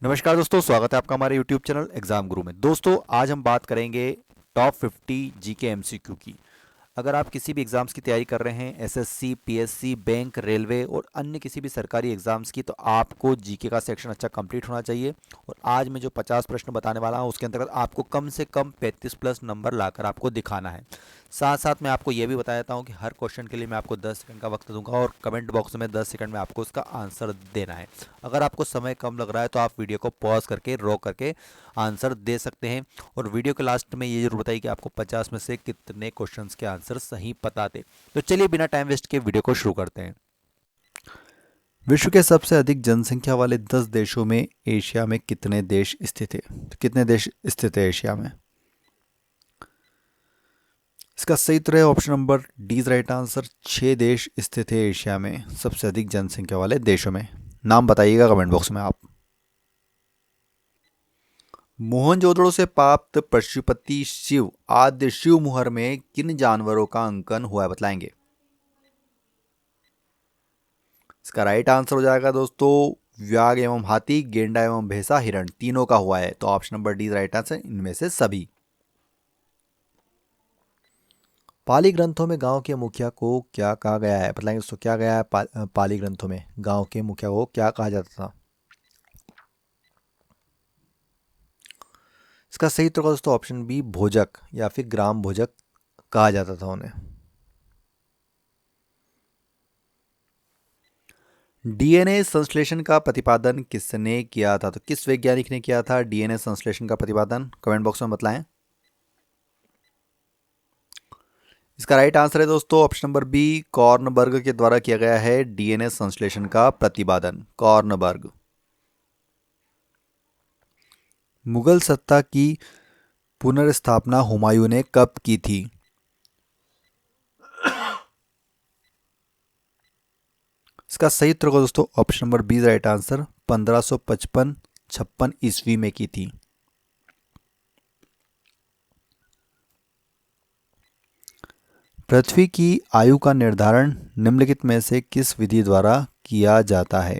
नमस्कार दोस्तों, स्वागत है आपका हमारे YouTube चैनल एग्जाम गुरु में। दोस्तों, आज हम बात करेंगे टॉप 50 जीके एमसीक्यू की। अगर आप किसी भी एग्ज़ाम्स की तैयारी कर रहे हैं, एसएससी, पीएससी, बैंक, रेलवे और अन्य किसी भी सरकारी एग्ज़ाम्स की, तो आपको जीके का सेक्शन अच्छा कंप्लीट होना चाहिए। और आज मैं जो 50 प्रश्न बताने वाला हूँ उसके अंतर्गत आपको कम से कम 35 प्लस नंबर लाकर आपको दिखाना है। साथ साथ मैं आपको ये भी बता देता हूँ कि हर क्वेश्चन के लिए मैं आपको 10 सेकंड का वक्त दूंगा और कमेंट बॉक्स में 10 सेकंड में आपको उसका आंसर देना है। अगर आपको समय कम लग रहा है तो आप वीडियो को पॉज करके रोक करके आंसर दे सकते हैं। और वीडियो के लास्ट में ये जरूर बताइए कि आपको 50 में से कितने क्वेश्चंस के आंसर सही पता थे। तो चलिए बिना टाइम वेस्ट के वीडियो को शुरू करते हैं। विश्व के सबसे अधिक जनसंख्या वाले 10 देशों में एशिया में कितने देश स्थित है? तो कितने देश स्थित है एशिया में? इसका सही उत्तर है option number D is right answer. 6 देश स्थित है एशिया में सबसे अधिक जनसंख्या वाले देशों में। नाम बताइएगा कमेंट बॉक्स में आप। मोहनजोदड़ो से प्राप्त पशुपति शिव आद्य शिव मुहर में किन जानवरों का अंकन हुआ है, बतलाएंगे? इसका राइट आंसर हो जाएगा दोस्तों व्याघ एवं हाथी, गेंडा एवं भैंसा, हिरण, तीनों का हुआ है। तो option number D right answer, इनमें से सभी। पाली ग्रंथों में गांव के मुखिया को क्या कहा गया है, बताएंगे दोस्तों? क्या गया है पाली ग्रंथों में गांव के मुखिया को क्या कहा जाता था? इसका सही उत्तर होगा दोस्तों ऑप्शन बी भोजक या फिर ग्राम भोजक कहा जाता था उन्हें। डीएनए संश्लेषण का प्रतिपादन किसने किया था? तो किस वैज्ञानिक ने किया था डीएनए संश्लेषण का प्रतिपादन? कमेंट बॉक्स में बतलाएं। इसका राइट आंसर है दोस्तों ऑप्शन नंबर बी कॉर्नबर्ग के द्वारा किया गया है डीएनए संश्लेषण का प्रतिपादन, कॉर्नबर्ग। मुगल सत्ता की पुनर्स्थापना हुमायूं ने कब की थी? इसका सही उत्तर होगा दोस्तों option number B right answer, 1555 ईस्वी में की थी। पृथ्वी की आयु का निर्धारण निम्नलिखित में से किस विधि द्वारा किया जाता है?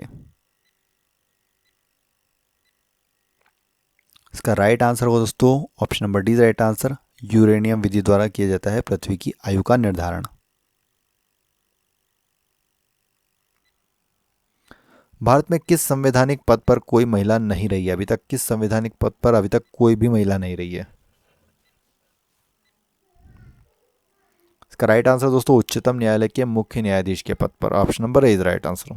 इसका राइट आंसर होगा दोस्तों option number D right answer, uranium विधि द्वारा किया जाता है पृथ्वी की आयु का निर्धारण। भारत में किस संवैधानिक पद पर कोई महिला नहीं रही है अभी तक? किस संवैधानिक पद पर अभी तक कोई भी महिला नहीं रही है? इसका राइट आंसर दोस्तों उच्चतम न्यायालय के मुख्य न्यायाधीश के पद पर, option number A is right answer.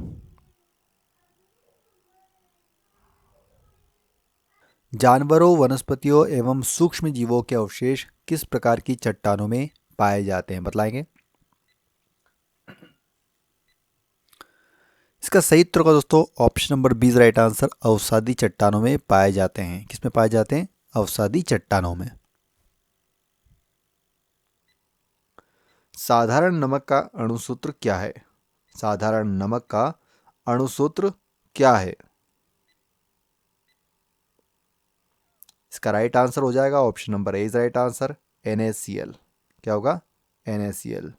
जानवरों, वनस्पतियों एवं सूक्ष्म जीवों के अवशेष किस प्रकार की चट्टानों में पाए जाते हैं, बतलाएंगे? इसका सही उत्तर होगा दोस्तों option number B right answer, अवसादी चट्टानों में पाए जाते हैं। किसमें पाए जाते हैं? अवसादी चट्टानों में। साधारण नमक का अणुसूत्र क्या है? साधारण नमक का अणुसूत्र क्या है? इसका राइट आंसर हो जाएगा option number A is right answer, NaCl। क्या होगा? NaCl।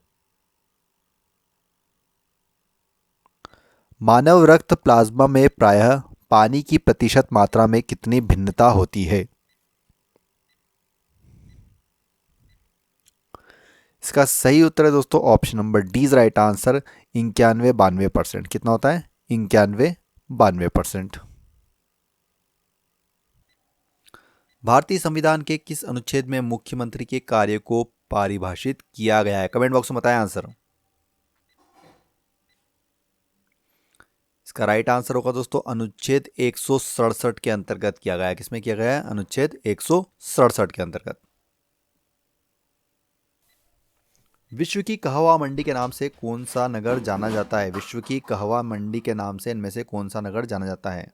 मानव रक्त प्लाज्मा में प्रायः पानी की प्रतिशत मात्रा में कितनी भिन्नता होती है? इसका सही उत्तर है दोस्तों option number D is right answer, 91-92%। कितना होता है? 91-92%। भारतीय संविधान के किस अनुच्छेद में मुख्यमंत्री के कार्य को परिभाषित किया गया है? कमेंट बॉक्स में बताएं आंसर। इसका राइट आंसर होगा दोस्तों अनुच्छेद 167 के अंतर्गत किया गया है। किसमें किया गया है? अनुच्छेद 167 के अंतर्गत। विश्व की कहवा मंडी के नाम से कौन सा नगर जाना जाता है? विश्व की कहवा मंडी के नाम से इनमें से कौन सा नगर जाना जाता है?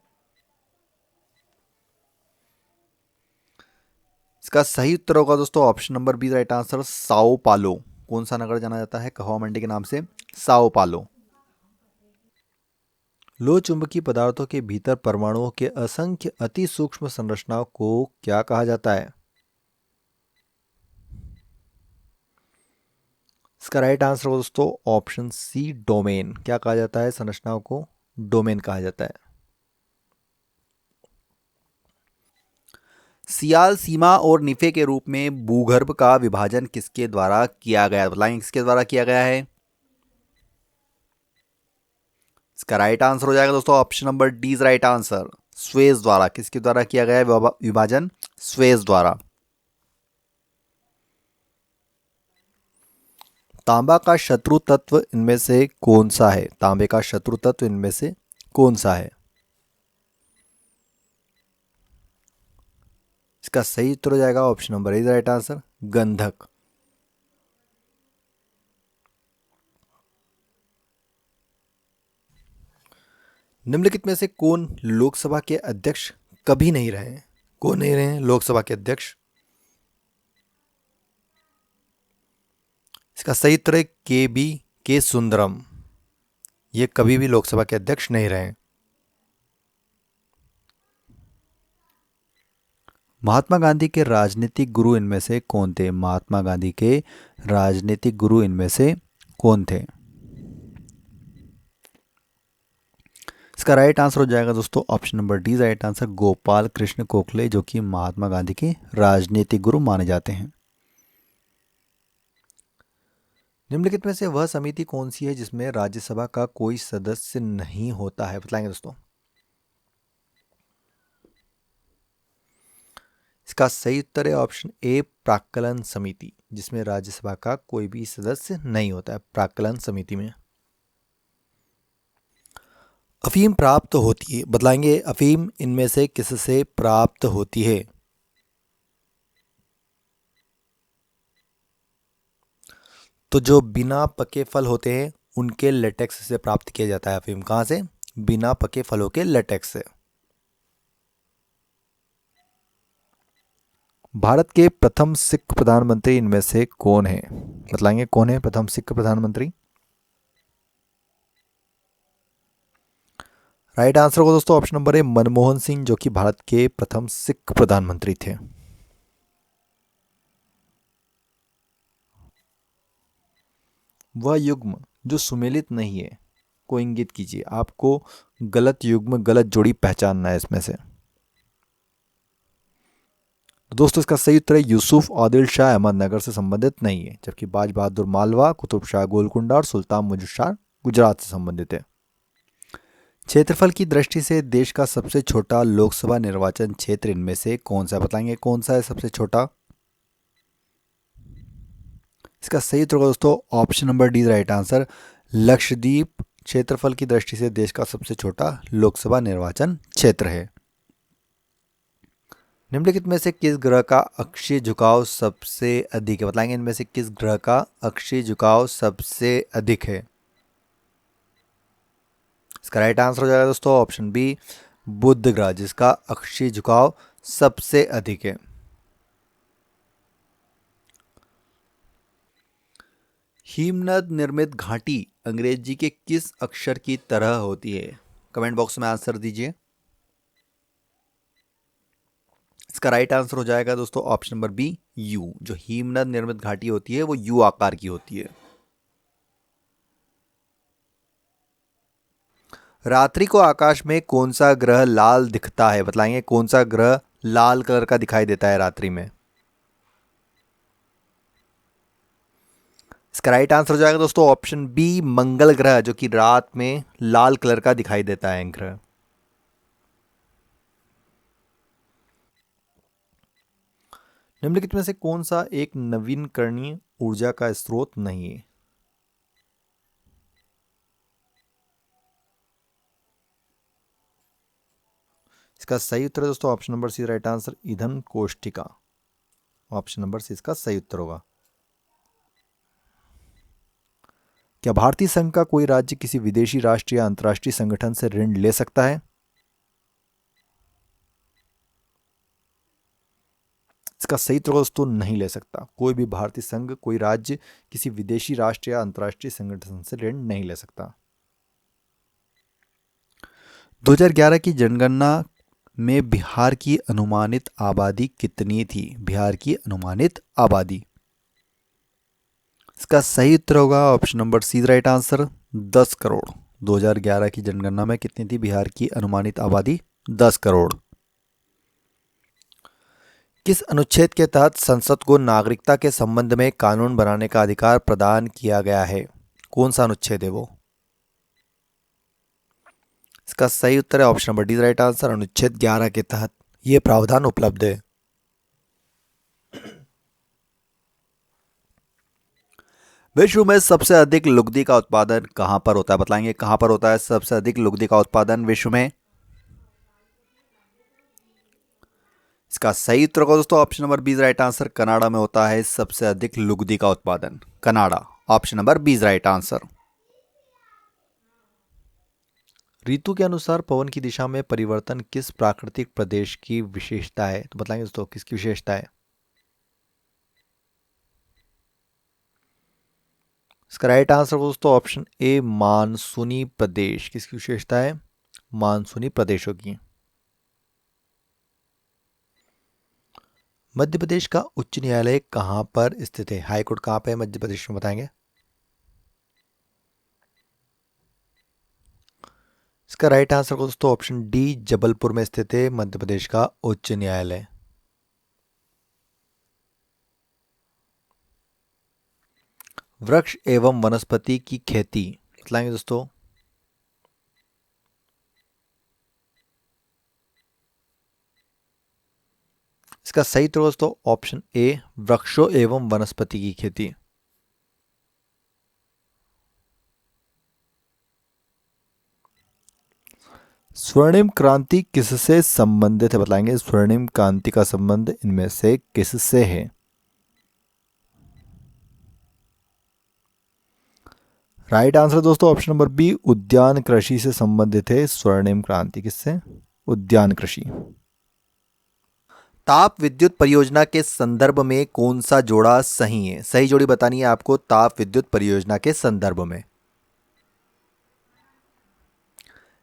इसका सही उत्तर होगा दोस्तों option number B right answer, Sao Paulo. कौन सा नगर जाना जाता है कहवा मंडी के नाम से? साओ पालो। लो चुंबकीय पदार्थों के भीतर परमाणुओं के असंख्य अति सूक्ष्म संरचनाओं को क्या कहा जाता है? इसका राइट आंसर होगा दोस्तों ऑप्शन सी डोमेन। क्या कहा जाता है संरचनाओं को? डोमेन कहा जाता है। सियाल, सीमा और निफे के रूप में भूगर्भ का विभाजन किसके द्वारा किया गया, बताएंगे किसके द्वारा किया गया है। इसका राइट आंसर हो जाएगा दोस्तों option number D is right answer, Suez द्वारा। किसके द्वारा किया गया है विभाजन, स्वेज द्वारा। तांबा का शत्रु तत्व इनमें से कौन सा है, तांबे का शत्रु तत्व इनमें से कौन सा है। इसका सही उत्तर हो जाएगा option number A right answer, गंधक। निम्नलिखित में से कौन लोकसभा के अध्यक्ष कभी नहीं रहे हैं, कौन नहीं रहे हैं लोकसभा के अध्यक्ष। इसका सही उत्तर है के सुंदरम, ये कभी भी लोकसभा के अध्यक्ष नहीं रहे। महात्मा गांधी के राजनीतिक गुरु इनमें से कौन थे, महात्मा गांधी के राजनीतिक गुरु इनमें से कौन थे। इसका राइट आंसर हो जाएगा दोस्तों option number D right answer, Gopal Krishna Gokhale, जो कि महात्मा गांधी के राजनीतिक गुरु माने जाते हैं। निम्नलिखित में से वह समिति कौन सी है जिसमें राज्यसभा का कोई सदस्य नहीं होता है, बताएंगे दोस्तों। इसका सही उत्तर है ऑप्शन ए, प्राक्कलन समिति, जिसमें राज्यसभा का कोई भी सदस्य नहीं होता है, प्राक्कलन समिति में। अफीम प्राप्त होती है, बतलाएंगे अफीम इनमें से किससे प्राप्त होती है। तो जो बिना पके फल होते हैं उनके लेटेक्स से प्राप्त किया जाता है अफीम। कहाँ से, बिना पके फलों के लेटेक्स से। भारत के प्रथम सिख प्रधानमंत्री इनमें से कौन है, बतलाएंगे कौन है प्रथम सिख प्रधानमंत्री। राइट आंसर होगा दोस्तों option number A, Manmohan Singh, जो कि भारत के प्रथम सिख प्रधानमंत्री थे। वह युग्म जो सुमेलित नहीं है को इंगित कीजिए, आपको गलत युग्म गलत जोड़ी पहचानना है इसमें से। दोस्तों इसका सही उत्तर है यूसुफ आदिल शाह अहमदनगर से संबंधित नहीं है, जबकि बाज बहादुर मालवा, कुतुब शाह गोलकुंडा और सुल्तान मुजफ्फर शाह गुजरात से संबंधित है। क्षेत्रफल की दृष्टि से देश का सबसे छोटा लोकसभा निर्वाचन क्षेत्र इनमें से कौन सा, बताएंगे कौन सा है सबसे छोटा। इसका सही उत्तर होगा दोस्तों option number D right answer, Lakshadweep क्षेत्रफल की दृष्टि से देश का सबसे छोटा लोकसभा निर्वाचन क्षेत्र है। निम्नलिखित में से किस ग्रह का अक्षीय झुकाव सबसे अधिक है, बताएंगे इनमें से किस ग्रह का अक्षीय झुकाव सबसे अधिक है। इसका राइट आंसर हो जाएगा दोस्तों ऑप्शन बी, बुध ग्रह, जिसका अक्षीय झुकाव सबसे अधिक है। हिमनद निर्मित घाटी अंग्रेजी के किस अक्षर की तरह होती है, कमेंट बॉक्स में आंसर दीजिए। इसका राइट आंसर हो जाएगा दोस्तों ऑप्शन नंबर बी, यू। जो हिमनद निर्मित घाटी होती है वो यू आकार की होती है। रात्रि को आकाश में कौन सा ग्रह लाल दिखता है, बताएंगे कौन सा ग्रह लाल कलर का दिखाई देता है रात्रि में। इसका राइट आंसर हो जाएगा दोस्तों ऑप्शन बी, मंगल ग्रह, जो कि रात में लाल कलर का दिखाई देता है ग्रह। निम्नलिखित में से कौन सा एक नवीनकरणीय ऊर्जा का स्रोत नहीं है। इसका सही उत्तर है दोस्तों option number C right answer, ईंधन कोष्ठिका। ऑप्शन नंबर सी इसका सही उत्तर होगा। क्या भारतीय संघ का कोई राज्य किसी विदेशी राष्ट्र या अंतर्राष्ट्रीय संगठन से ऋण ले सकता है। इसका सही उत्तर दोस्तों नहीं ले सकता। कोई भी भारतीय संघ, कोई राज्य किसी विदेशी राष्ट्र या अंतर्राष्ट्रीय संगठन से ऋण नहीं ले सकता। 2011 की जनगणना में बिहार की अनुमानित आबादी कितनी थी, बिहार की अनुमानित आबादी। इसका सही उत्तर होगा option number C right answer, 10 crore. 2011 की जनगणना में कितनी थी बिहार की अनुमानित आबादी, 10 करोड़। किस अनुच्छेद के तहत संसद को नागरिकता के संबंध में कानून बनाने का अधिकार प्रदान किया गया है? कौन सा अनुच्छेद है वो? इसका सही उत्तर है option number D right answer, अनुच्छेद 11 के तहत ये प्रावधान उपलब्ध है। विश्व में सबसे अधिक लुगदी का उत्पादन कहां पर होता है? बताएंगे कहां पर होता है सबसे अधिक लुगदी का उत्पादन विश्व में? इसका सही उत्तर होगा दोस्तों option number B right answer, Canada में होता है सबसे अधिक लुगदी का उत्पादन, Canada. Option number B right answer. ऋतु के अनुसार पवन की दिशा में परिवर्तन किस प्राकृतिक प्रदेश की विशेषता है? तो बताएंगे दोस्तों किसकी विशेषता है? इसका राइट आंसर दोस्तों ऑप्शन ए, मानसूनी प्रदेश। किसकी विशेषता है? मानसूनी प्रदेशों की। मध्य प्रदेश का उच्च न्यायालय कहां पर स्थित है? हाईकोर्ट कहां पे है मध्य प्रदेश में? बताएंगे। इसका राइट आंसर दोस्तों ऑप्शन डी, जबलपुर में स्थित है मध्य प्रदेश का उच्च न्यायालय। वृक्ष एवं वनस्पति की खेती बताएंगे दोस्तों। इसका सही उत्तर दोस्तों ऑप्शन ए, वृक्षों एवं वनस्पति की खेती। स्वर्णिम क्रांति किससे संबंधित है? बताएंगे स्वर्णिम क्रांति का संबंध इनमें से किससे है? राइट आंसर दोस्तों ऑप्शन नंबर बी, उद्यान कृषि से संबंधित है स्वर्णिम क्रांति। किससे? उद्यान कृषि। ताप विद्युत परियोजना के संदर्भ में कौन सा जोड़ा सही है? सही जोड़ी बतानी है आपको ताप विद्युत परियोजना के संदर्भ में।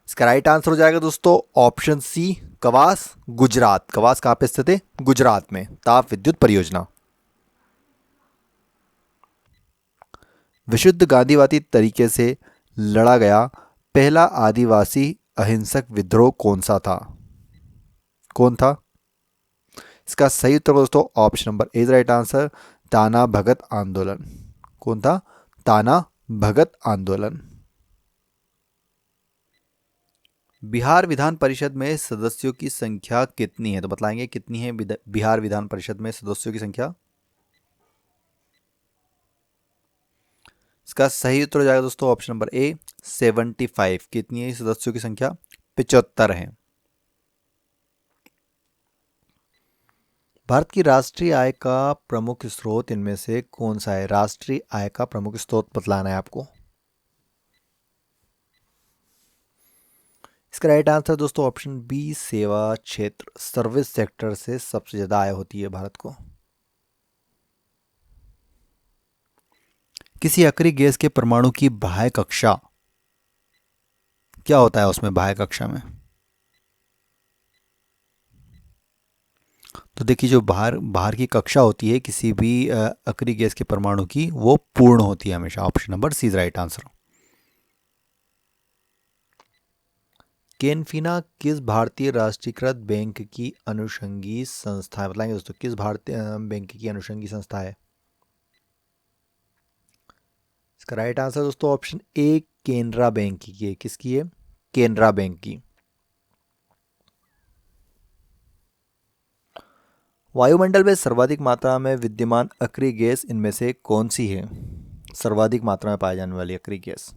इसका राइट आंसर हो जाएगा दोस्तों ऑप्शन सी, कवास, गुजरात। कवास कहां पे स्थित है? गुजरात में ताप विद्युत परियोजना। विशुद्ध गांधीवादी तरीके से लड़ा गया पहला आदिवासी अहिंसक विद्रोह कौन सा था? कौन था? इसका सही उत्तर दोस्तों option number A right answer, ताना भगत आंदोलन। कौन था? ताना भगत आंदोलन। बिहार विधान परिषद में सदस्यों की संख्या कितनी है? तो बताएंगे कितनी है बिहार विधान परिषद में सदस्यों की संख्या? इसका सही उत्तर हो जाएगा दोस्तों ऑप्शन नंबर ए, 75। कितनी है सदस्यों की संख्या? 75 है। भारत की राष्ट्रीय आय का प्रमुख स्रोत इनमें से कौन सा है? राष्ट्रीय आय का प्रमुख स्रोत बतलाना है आपको। इसका राइट आंसर दोस्तों ऑप्शन बी, सेवा क्षेत्र, सर्विस सेक्टर से सबसे ज्यादा आय होती है भारत को। किसी अक्रिय गैस के परमाणु की बाह्य कक्षा, क्या होता है उसमें बाह्य कक्षा में? तो देखिए जो बाहर बाहर की कक्षा होती है किसी भी अक्रिय गैस के परमाणु की, वो पूर्ण होती है हमेशा। Option number C right answer. Canfina किस भारतीय राष्ट्रीयकृत बैंक की अनुषंगी संस्था है? बताएंगे दोस्तों किस भारतीय बैंक की अनुषंगी संस्था है? इसका राइट आंसर दोस्तों ऑप्शन ए, केनरा बैंक की है। किसकी है? केनरा बैंक की। वायुमंडल में सर्वाधिक मात्रा में विद्यमान अक्रिय गैस इनमें से कौन सी है? सर्वाधिक मात्रा में पाई जाने वाली अक्रिय गैस।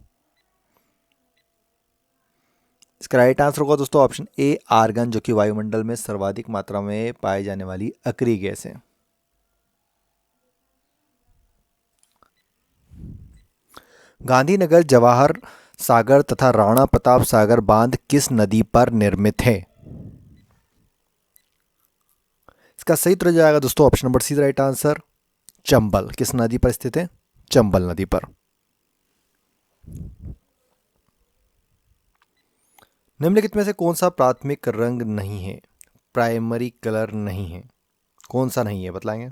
इसका राइट आंसर होगा दोस्तों ऑप्शन ए, आर्गन, जो कि वायुमंडल में सर्वाधिक मात्रा में पाई जाने वाली अक्रिय गैस है। गांधीनगर, जवाहर सागर तथा राणा प्रताप सागर बांध किस नदी पर निर्मित है? इसका सही उत्तर जाएगा दोस्तों option number C right answer, Chambal. किस नदी पर स्थित है? चंबल नदी पर। निम्नलिखित में से कौन सा प्राथमिक रंग नहीं है? प्राइमरी कलर नहीं है, कौन सा नहीं है बताएंगे।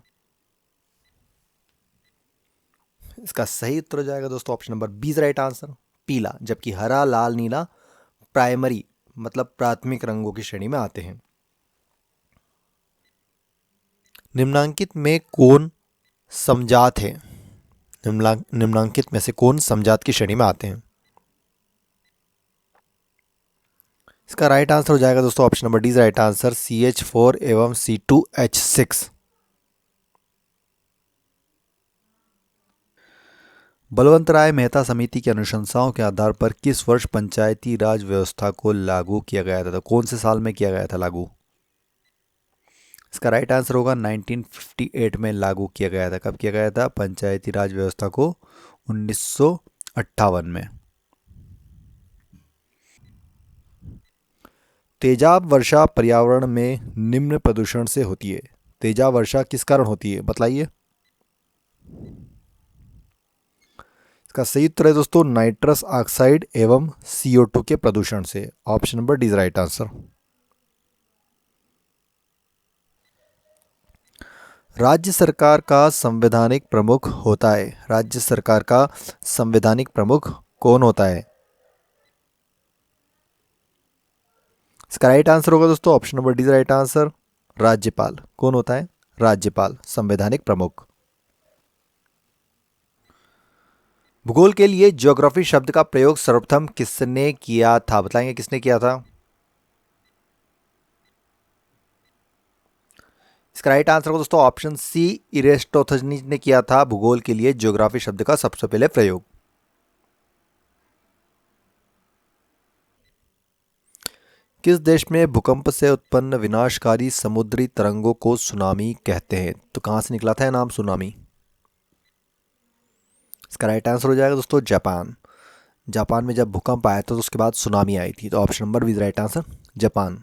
इसका सही उत्तर हो जाएगा दोस्तों option number B right answer, पीला। जबकि हरा, लाल, नीला प्राइमरी मतलब प्राथमिक रंगों की श्रेणी में आते हैं। निम्नांकित में कौन समजात है? निम्नांकित में से कौन समजात की श्रेणी में आते हैं? इसका राइट आंसर हो जाएगा दोस्तों option number D is right answer, CH4 एवं C2H6। बलवंत राय मेहता समिति की अनुशंसाओं के आधार पर किस वर्ष पंचायती राज व्यवस्था को लागू किया गया था? तो कौन से साल में किया गया था लागू? इसका राइट आंसर होगा 1958 में लागू किया गया था। कब किया गया था पंचायती राज व्यवस्था को? 1958 में। तेजाब वर्षा पर्यावरण में निम्न प्रदूषण से होती है। तेजाब वर्षा किस कारण होती है बताइए। इसका सही उत्तर है दोस्तों नाइट्रस ऑक्साइड एवं CO2 के प्रदूषण से। Option number D is right answer. राज्य सरकार का संवैधानिक प्रमुख होता है। राज्य सरकार का संवैधानिक प्रमुख कौन होता है? इसका राइट आंसर होगा दोस्तों option number D is right answer, राज्यपाल। कौन होता है? राज्यपाल संवैधानिक प्रमुख। भूगोल के लिए ज्योग्राफी शब्द का प्रयोग सर्वप्रथम किसने किया था? बताएंगे किसने किया था? इसका राइट आंसर होगा दोस्तों ऑप्शन सी, इरेस्टोथनीज ने किया था भूगोल के लिए ज्योग्राफी शब्द का सबसे पहले प्रयोग। किस देश में भूकंप से उत्पन्न विनाशकारी समुद्री तरंगों को सुनामी कहते हैं? तो कहां से निकला था यह नाम सुनामी? इसका राइट आंसर हो जाएगा दोस्तों जापान। जापान में जब भूकंप आया था तो उसके बाद सुनामी आई थी। तो option number B right answer, Japan.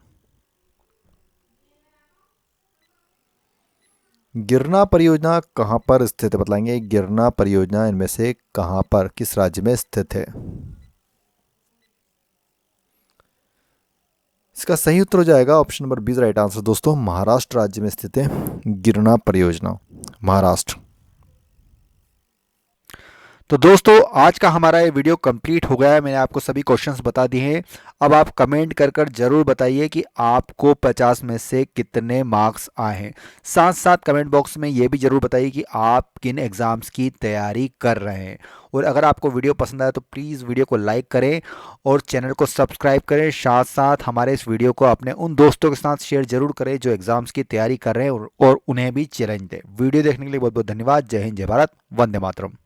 Girna परियोजना कहां पर स्थित है? बताएंगे गिरना परियोजना इनमें से कहां पर, किस राज्य में स्थित है? इसका सही उत्तर हो जाएगा option number B right answer दोस्तों, महाराष्ट्र राज्य में स्थित है गिरना परियोजना, महाराष्ट्र। तो दोस्तों आज का हमारा ये वीडियो कंप्लीट हो गया है। मैंने आपको सभी क्वेश्चंस बता दिए हैं। अब आप कमेंट कर जरूर बताइए कि आपको 50 में से कितने मार्क्स आए हैं। साथ साथ कमेंट बॉक्स में ये भी जरूर बताइए कि आप किन एग्ज़ाम्स की तैयारी कर रहे हैं। और अगर आपको वीडियो पसंद आया तो प्लीज़ वीडियो को लाइक करें और चैनल को सब्सक्राइब करें। साथ साथ हमारे इस वीडियो को अपने उन दोस्तों के साथ शेयर जरूर करें जो एग्ज़ाम्स की तैयारी कर रहे हैं और उन्हें भी चैलेंज दें। वीडियो देखने के लिए बहुत बहुत धन्यवाद। जय हिंद, जय भारत, वंदे मातरम।